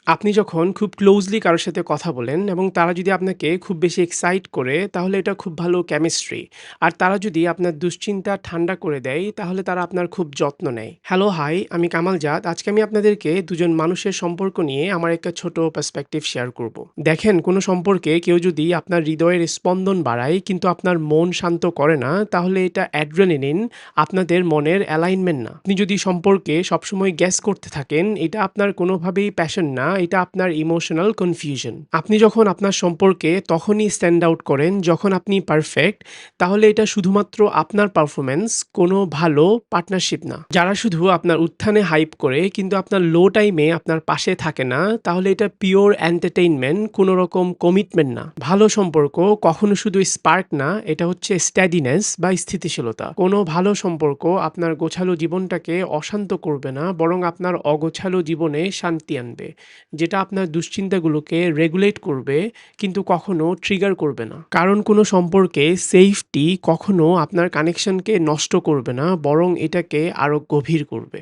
আপনি যখন খুব ক্লোজলি কারো সাথে কথা বলেন এবং তারা যদি আপনাকে খুব বেশি এক্সাইট করে তাহলে এটা খুব ভালো কেমিস্ট্রি। আর তারা যদি আপনার দুশ্চিন্তা ঠান্ডা করে দেয় তাহলে তারা আপনার খুব যত্ন নেয়। হ্যালো, হাই, আমি কামাল জাদ। আজকে আমি আপনাদেরকে দুজন মানুষের সম্পর্ক নিয়ে আমার একটা ছোট পার্সপেক্টিভ শেয়ার করব। দেখেন, কোনো সম্পর্কে কেউ যদি আপনার হৃদয়ের স্পন্দন বাড়ায় কিন্তু আপনার মন শান্ত করে না, তাহলে এটা অ্যাড্রেনালিন, আপনাদের মনের অ্যালাইনমেন্ট না। আপনি যদি সম্পর্কে সবসময় গ্যাস করতে থাকেন, এটা আপনার কোনোভাবেই প্যাশন না, এটা আপনার ইমোশনাল কনফিউশন। আপনি যখন আপনার সম্পর্কে তখনই স্ট্যান্ড আউট করেন যখন আপনি পারফেক্ট, তাহলে এটা শুধুমাত্র আপনার পারফরম্যান্স, কোনো ভালো পার্টনারশিপ না। যারা শুধু আপনার উত্থানে হাইপ করে কিন্তু আপনার লো টাইমে আপনার পাশে থাকে না, তাহলে এটা পিওর এন্টারটেইনমেন্ট, কোনো রকম কমিটমেন্ট না। ভালো সম্পর্ক কখনো শুধু স্পার্ক না, এটা হচ্ছে স্ট্যাডিনেস বা স্থিতিশীলতা। কোনো ভালো সম্পর্ক আপনার গোছালো জীবনটাকে অশান্ত করবে না, বরং আপনার অগোছালো জীবনে শান্তি আনবে, যেটা আপনার দুশ্চিন্তাগুলোকে রেগুলেট করবে কিন্তু কখনো ট্রিগার করবে না। কারণ কোনো সম্পর্কে সেফটি কখনো আপনার কানেকশনকে নষ্ট করবে না, বরং এটাকে আরো গভীর করবে।